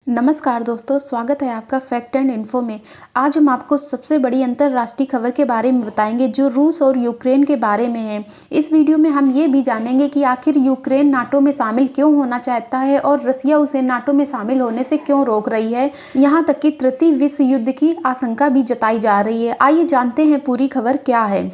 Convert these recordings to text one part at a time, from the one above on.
नमस्कार दोस्तों, स्वागत है आपका फैक्ट एंड इन्फो में। आज हम आपको सबसे बड़ी अंतर्राष्ट्रीय खबर के बारे में बताएंगे जो रूस और यूक्रेन के बारे में है। इस वीडियो में हम ये भी जानेंगे कि आखिर यूक्रेन नाटो में शामिल क्यों होना चाहता है और रसिया उसे नाटो में शामिल होने से क्यों रोक रही है। यहाँ तक कि तृतीय विश्व युद्ध की आशंका भी जताई जा रही है। आइए जानते हैं पूरी खबर क्या है।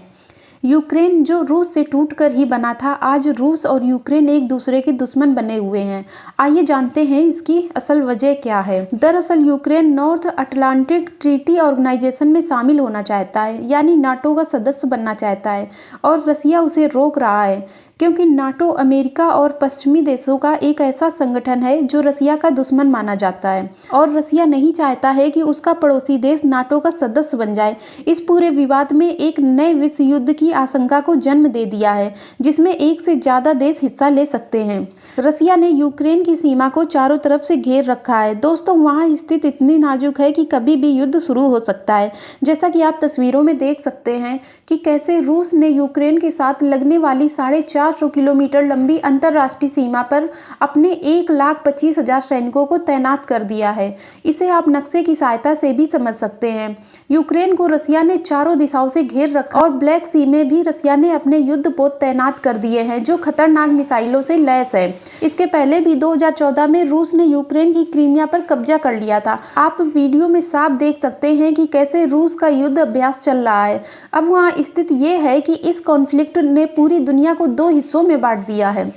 यूक्रेन जो रूस से टूटकर ही बना था, आज रूस और यूक्रेन एक दूसरे के दुश्मन बने हुए हैं। आइए जानते हैं इसकी असल वजह क्या है। दरअसल Ukraine North Atlantic Treaty Organization में शामिल होना चाहता है, यानी नाटो का सदस्य बनना चाहता है, और रसिया उसे रोक रहा है क्योंकि नाटो अमेरिका और पश्चिमी देशों का एक ऐसा संगठन है जो रसिया का दुश्मन माना जाता है और रसिया नहीं चाहता है कि उसका पड़ोसी देश नाटो का सदस्य बन जाए। इस पूरे विवाद में एक नए विश्व युद्ध की आशंका को जन्म दे दिया है जिसमें एक से ज्यादा देश हिस्सा ले सकते हैं। रसिया ने यूक्रेन की सीमा को चारों तरफ से घेर रखा है। दोस्तों, वहाँ स्थिति इतनी नाजुक है कि कभी भी युद्ध शुरू हो सकता है। जैसा कि आप तस्वीरों में देख सकते हैं कि कैसे रूस ने यूक्रेन के साथ लगने वाली 450 किलोमीटर लंबी अंतर्राष्ट्रीय सीमा पर अपने 1,25,000 सैनिकों को तैनात कर दिया है। इसे आप नक्शे की सहायता से भी समझ सकते हैं। यूक्रेन को रसिया ने चारों दिशाओं से घेर रखा और ब्लैक सी में भी रसिया ने अपने युद्धपोत तैनात कर दिए हैं जो खतरनाक मिसाइलों से लैस है। इसके पहले भी 2014 में रूस ने यूक्रेन की क्रीमिया पर कब्जा कर लिया था। आप वीडियो में साफ देख सकते हैं कि कैसे रूस का युद्ध अभ्यास चल रहा है। अब वहाँ स्थिति ये है कि इस कॉन्फ्लिक्ट ने पूरी दुनिया को दो हिस्सों में बांट दिया है।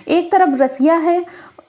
एक तरफ रसिया है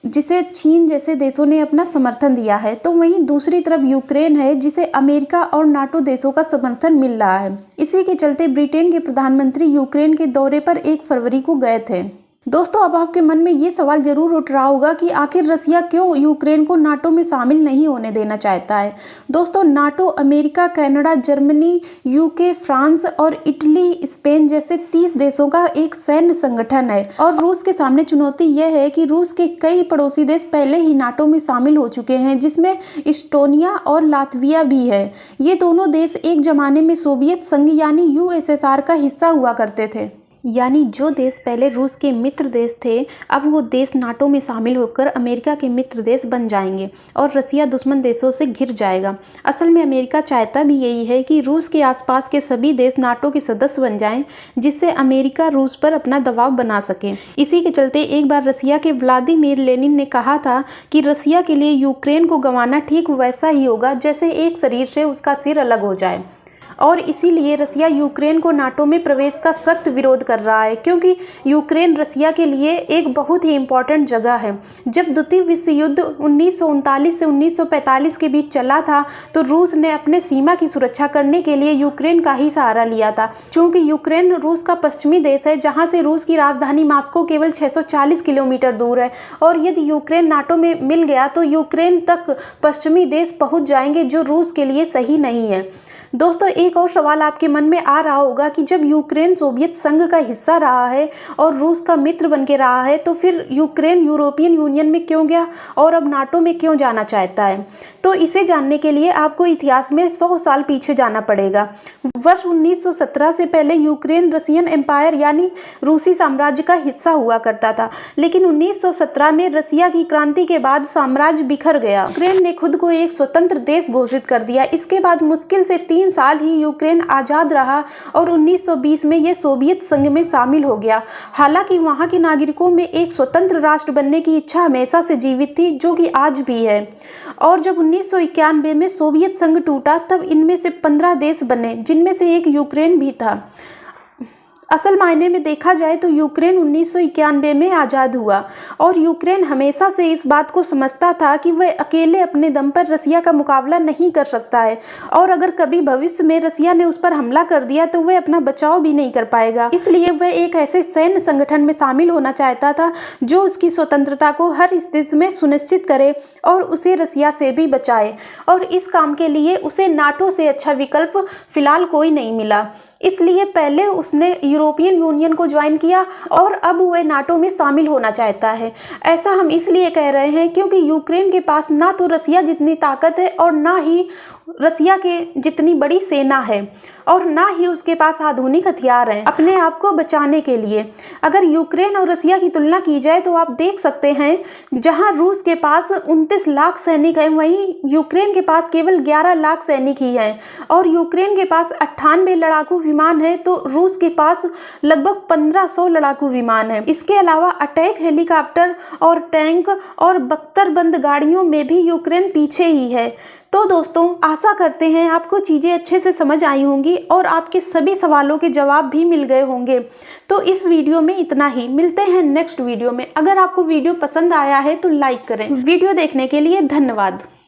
जिसे चीन जैसे देशों ने अपना समर्थन दिया है, तो वहीं दूसरी तरफ यूक्रेन है जिसे अमेरिका और नाटो देशों का समर्थन मिल रहा है। इसी के चलते ब्रिटेन के प्रधानमंत्री यूक्रेन के दौरे पर 1 फरवरी को गए थे। दोस्तों, अब आपके मन में ये सवाल जरूर उठ रहा होगा कि आखिर रसिया क्यों यूक्रेन को नाटो में शामिल नहीं होने देना चाहता है। दोस्तों, NATO America, Canada, Germany, UK, France और इटली, स्पेन जैसे 30 देशों का एक सैन्य संगठन है और रूस के सामने चुनौती यह है कि रूस के कई पड़ोसी देश पहले ही नाटो में शामिल हो चुके हैं, जिसमें इस्टोनिया और लातविया भी है। ये दोनों देश एक जमाने में सोवियत संघ यानी यूएसएसआर का हिस्सा हुआ करते थे। यानी जो देश पहले रूस के मित्र देश थे, अब वो देश नाटो में शामिल होकर अमेरिका के मित्र देश बन जाएंगे और रसिया दुश्मन देशों से घिर जाएगा। असल में अमेरिका चाहता भी यही है कि रूस के आसपास के सभी देश नाटो के सदस्य बन जाएं, जिससे अमेरिका रूस पर अपना दबाव बना सके। इसी के चलते एक बार रसिया के व्लादिमीर लेनिन ने कहा था कि रसिया के लिए यूक्रेन को गंवाना ठीक वैसा ही होगा जैसे एक शरीर से उसका सिर अलग हो जाए, और इसीलिए रसिया यूक्रेन को नाटो में प्रवेश का सख्त विरोध कर रहा है क्योंकि यूक्रेन रसिया के लिए एक बहुत ही इम्पोर्टेंट जगह है। जब द्वितीय विश्व युद्ध 1939 से 1945 के बीच चला था तो रूस ने अपने सीमा की सुरक्षा करने के लिए यूक्रेन का ही सहारा लिया था। चूँकि यूक्रेन रूस का पश्चिमी देश है जहाँ से रूस की राजधानी मॉस्को केवल 640 किलोमीटर दूर है, और यदि यूक्रेन नाटो में मिल गया तो यूक्रेन तक पश्चिमी देश पहुँच जाएंगे जो रूस के लिए सही नहीं है। दोस्तों, एक और सवाल आपके मन में आ रहा होगा कि जब यूक्रेन सोवियत संघ का हिस्सा रहा है और रूस का मित्र बन के रहा है तो फिर यूक्रेन यूरोपियन यूनियन में क्यों गया और अब नाटो में क्यों जाना चाहता है। तो इसे जानने के लिए आपको इतिहास में 100 साल पीछे जाना पड़ेगा। वर्ष 1917 से पहले यूक्रेन रसियन एम्पायर यानी रूसी साम्राज्य का हिस्सा हुआ करता था, लेकिन 1917 में रसिया की क्रांति के बाद साम्राज्य बिखर गया। यूक्रेन ने खुद को एक स्वतंत्र देश घोषित कर दिया। इसके बाद मुश्किल से 3 साल ही यूक्रेन आज़ाद रहा और 1920 में यह सोवियत संघ में शामिल हो गया। हालांकि वहां के नागरिकों में एक स्वतंत्र राष्ट्र बनने की इच्छा हमेशा से जीवित थी, जो कि आज भी है। और जब 1991 में सोवियत संघ टूटा तब इनमें से 15 देश बने, जिनमें से एक यूक्रेन भी था। असल मायने में देखा जाए तो यूक्रेन 1991 में आज़ाद हुआ और यूक्रेन हमेशा से इस बात को समझता था कि वह अकेले अपने दम पर रसिया का मुकाबला नहीं कर सकता है, और अगर कभी भविष्य में रसिया ने उस पर हमला कर दिया तो वह अपना बचाव भी नहीं कर पाएगा। इसलिए वह एक ऐसे सैन्य संगठन में शामिल होना चाहता था जो उसकी स्वतंत्रता को हर स्थिति में सुनिश्चित करे और उसे रसिया से भी बचाए, और इस काम के लिए उसे नाटो से अच्छा विकल्प फिलहाल कोई नहीं मिला। इसलिए पहले उसने यूरोपियन यूनियन को ज्वाइन किया और अब वह नाटो में शामिल होना चाहता है। ऐसा हम इसलिए कह रहे हैं क्योंकि यूक्रेन के पास ना तो रसिया जितनी ताकत है और ना ही रसिया के जितनी बड़ी सेना है और ना ही उसके पास आधुनिक हथियार हैं अपने आप को बचाने के लिए। अगर यूक्रेन और रसिया की तुलना की जाए तो आप देख सकते हैं जहां रूस के पास 29 लाख सैनिक हैं, वहीं यूक्रेन के पास केवल 11 लाख सैनिक ही हैं। और यूक्रेन के पास 98 लड़ाकू विमान है तो रूस के पास लगभग 1500 लड़ाकू विमान है। इसके अलावा अटैक हेलीकॉप्टर और टैंक और बख्तरबंद गाड़ियों में भी यूक्रेन पीछे ही है। तो दोस्तों, आशा करते हैं आपको चीज़ें अच्छे से समझ आई होंगी और आपके सभी सवालों के जवाब भी मिल गए होंगे। तो इस वीडियो में इतना ही, मिलते हैं नेक्स्ट वीडियो में। अगर आपको वीडियो पसंद आया है तो लाइक करें। वीडियो देखने के लिए धन्यवाद।